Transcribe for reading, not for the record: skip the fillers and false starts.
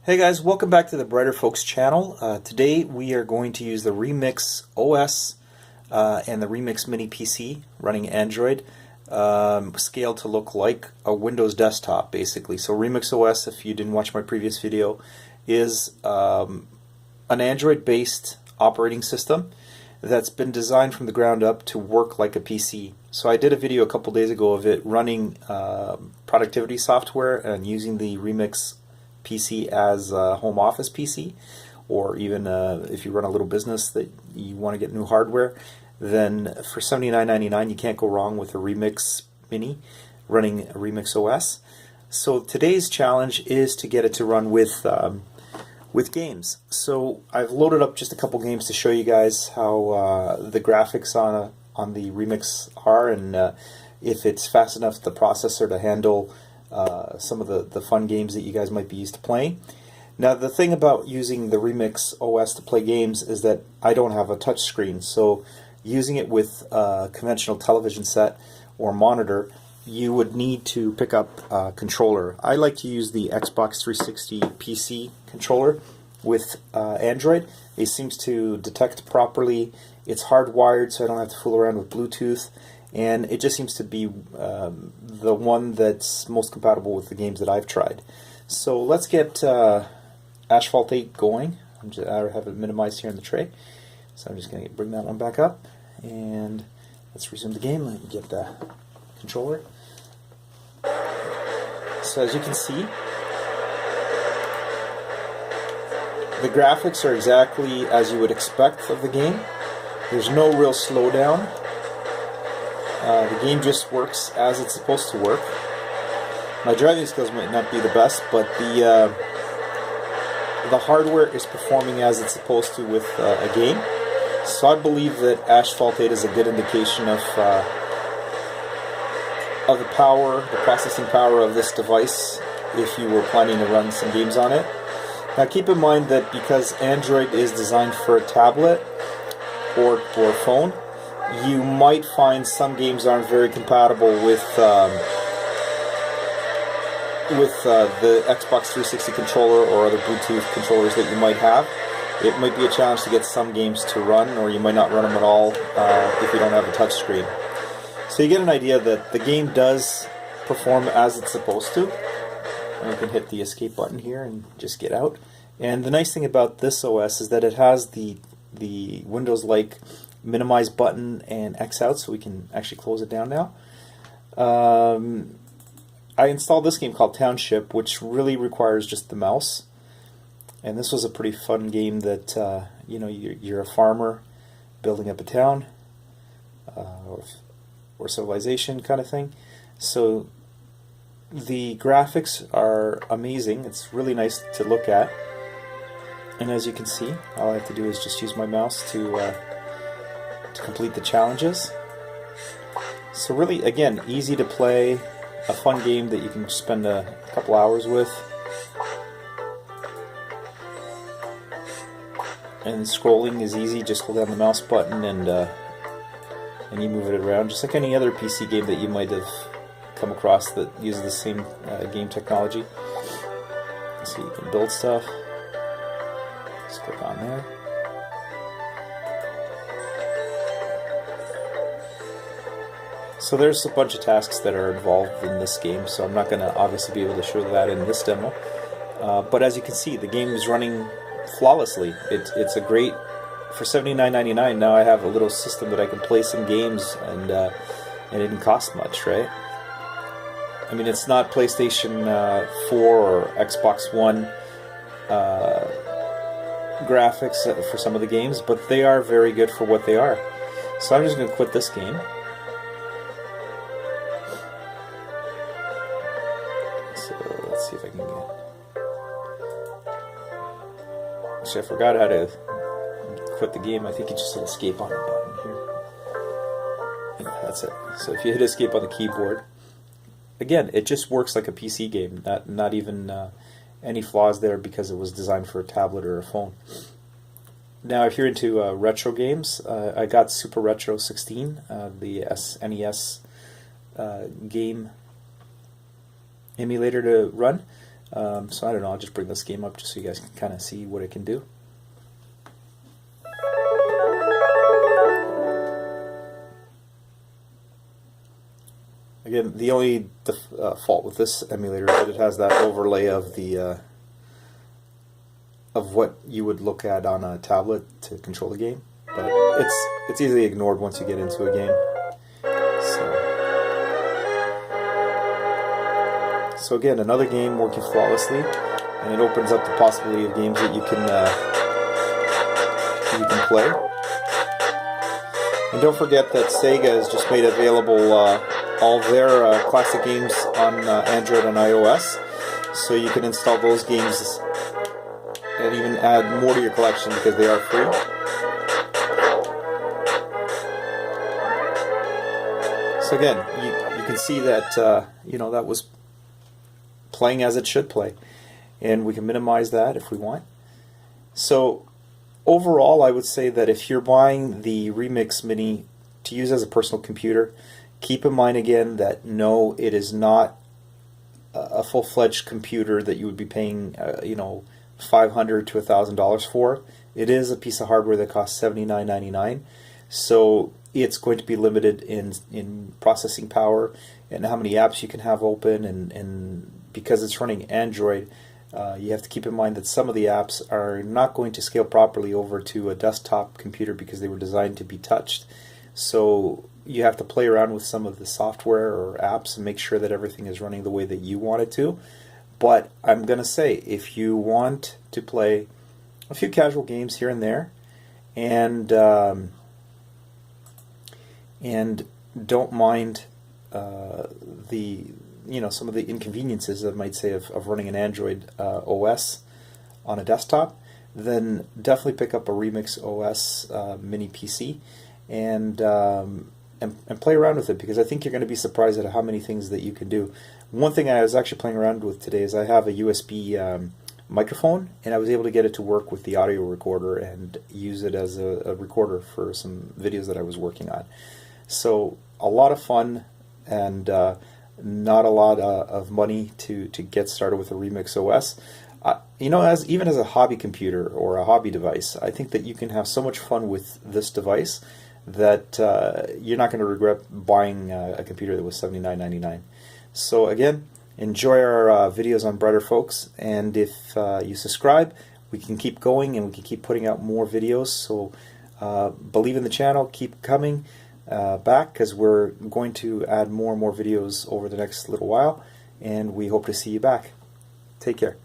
Hey guys, welcome back to the Brighter Folks channel. Today we are going to use the Remix OS and the Remix Mini PC running Android, scaled to look like a Windows desktop basically. So Remix OS, if you didn't watch my previous video, is an Android based operating system that's been designed from the ground up to work like a PC. So I did a video a couple days ago of it running productivity software and using the Remix PC as a home office PC, or even if you run a little business that you want to get new hardware, then for $79.99 you can't go wrong with a Remix Mini running a Remix OS. So today's challenge is to get it to run with games. So I've loaded up just a couple games to show you guys how the graphics on the Remix are, and if it's fast enough the processor to handle some of the fun games that you guys might be used to playing. Now the thing about using the Remix OS to play games is that I don't have a touch screen, so using it with a conventional television set or monitor, you would need to pick up a controller. I like to use the Xbox 360 PC controller with Android. It seems to detect properly. It's hardwired, so I don't have to fool around with Bluetooth, and it just seems to be the one that's most compatible with the games that I've tried. So let's get Asphalt 8 going. I have it minimized here in the tray, so I'm just going to bring that one back up, and let's resume the game. Let me get the controller. So as you can see, the graphics are exactly as you would expect of the game. There's no real slowdown. The game just works as it's supposed to work. My driving skills might not be the best, but the hardware is performing as it's supposed to with a game. So I believe that Asphalt 8 is a good indication of the power, the processing power of this device if you were planning to run some games on it. Now keep in mind that because Android is designed for a tablet or phone, you might find some games aren't very compatible with the Xbox 360 controller or other Bluetooth controllers that you might have. It might be a challenge to get some games to run, or you might not run them at all if you don't have a touch screen. So you get an idea that the game does perform as it's supposed to. And you can hit the escape button here and just get out. And the nice thing about this OS is that it has the Windows-like minimize button and X out, so we can actually close it down now. I installed this game called Township, which really requires just the mouse. And this was a pretty fun game that you're a farmer building up a town or civilization kind of thing. So the graphics are amazing. It's really nice to look at. And as you can see, all I have to do is just use my mouse to complete the challenges. So really, again, easy to play, a fun game that you can spend a couple hours with. And scrolling is easy, just hold down the mouse button and you move it around, just like any other PC game that you might have come across that uses the same game technology. So you can build stuff. Just click on there. So there's a bunch of tasks that are involved in this game, so I'm not going to obviously be able to show that in this demo. But as you can see, the game is running flawlessly. It's a great, for $79.99 now I have a little system that I can play some games, and it didn't cost much, right? I mean, it's not PlayStation 4 or Xbox One graphics for some of the games, but they are very good for what they are. So I'm just going to quit this game. So let's see if I can get... Actually, I forgot how to quit the game. I think you just hit escape on the button here. Yeah, that's it. So if you hit escape on the keyboard, again, it just works like a PC game. Not even any flaws there because it was designed for a tablet or a phone. Now, if you're into retro games, I got Super Retro 16, the SNES game emulator to run. So I don't know, I'll just bring this game up just so you guys can kind of see what it can do. Again, the only fault with this emulator is that it has that overlay of the of what you would look at on a tablet to control the game, but it's easily ignored once you get into a game. So again, another game working flawlessly, and it opens up the possibility of games that you can play. And don't forget that Sega has just made available all their classic games on Android and iOS, so you can install those games and even add more to your collection because they are free. So again, you can see that that was playing as it should play, and we can minimize that if we want. So overall, I would say that if you're buying the Remix Mini to use as a personal computer, keep in mind again that no, it is not a full-fledged computer that you would be paying $500 to $1,000 for. It is a piece of hardware that costs $79.99, so it's going to be limited in processing power and how many apps you can have open, and because it's running Android, you have to keep in mind that some of the apps are not going to scale properly over to a desktop computer because they were designed to be touched. So you have to play around with some of the software or apps and make sure that everything is running the way that you want it to. But I'm going to say, if you want to play a few casual games here and there, and don't mind some of the inconveniences, I might say, of running an Android OS on a desktop, then definitely pick up a Remix OS mini PC and play around with it, because I think you're going to be surprised at how many things that you can do. One thing I was actually playing around with today is I have a USB microphone, and I was able to get it to work with the audio recorder and use it as a recorder for some videos that I was working on. So a lot of fun, and not a lot of money to get started with a Remix OS. Even as a hobby computer or a hobby device, I think that you can have so much fun with this device that you're not going to regret buying a computer that was $79.99. So again, enjoy our videos on Brighter Folks, and if you subscribe, we can keep going and we can keep putting out more videos. So believe in the channel, keep coming back, because we're going to add more and more videos over the next little while, and we hope to see you back. Take care.